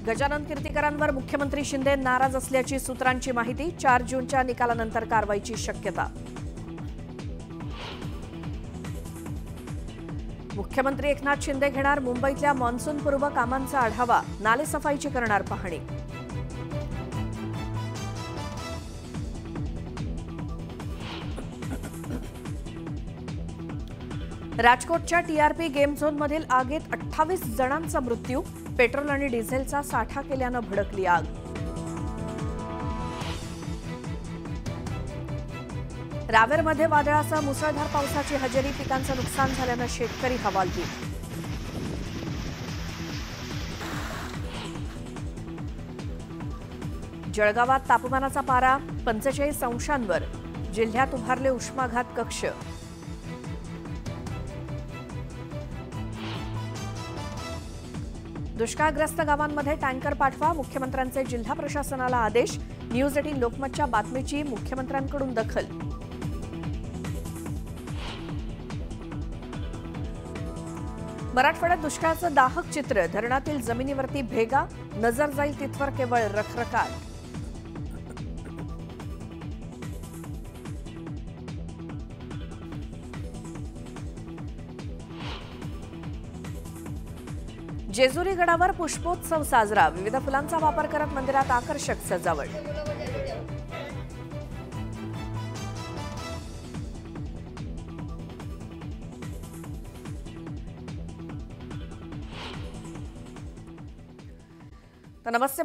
गजानन कीर्तीकरांवर मुख्यमंत्री शिंदे नाराज असल्याची सूत्रांची माहिती। 4 जूनच्या निकालानंतर कारवाईची शक्यता। मुख्यमंत्री एकनाथ शिंदे घेणार मुंबईतल्या मान्सूनपूर्व कामांचा आढावा। नालेसफाईची करणार पाहणी। राजकोटच्या टीआरपी गेम झोनमधील आगीत 28 जणांचा मृत्यू। पेट्रोल आणि डिझेलचा साठा केल्यानं भडकली आग। रावेरमध्ये वादळासह मुसळधार पावसाची हजेरी। पिकांचं नुकसान झाल्यानं शेतकरी हवालदिल। जळगावात तापमानाचा पारा 45 अंशांवर। जिल्ह्यात उभारले उष्माघात कक्ष। दुष्काळग्रस्त गावांमध्ये टँकर पाठवा। मुख्यमंत्र्यांचे जिल्हा प्रशासनाला आदेश। न्यूज 18 लोकमतच्या बातमीची मुख्यमंत्र्यांकडून दखल। मराठवाड्यात दुष्काळाचं दाहक चित्र। धरणातील जमिनीवरती भेगा। नजर जाईल तिथवर केवळ रखरखाट। जेजुरी गडावर पुष्पोत्सव साजरा। विविध फुलांचा वापर करत मंदिरात आकर्षक सजावट। नमस्ते।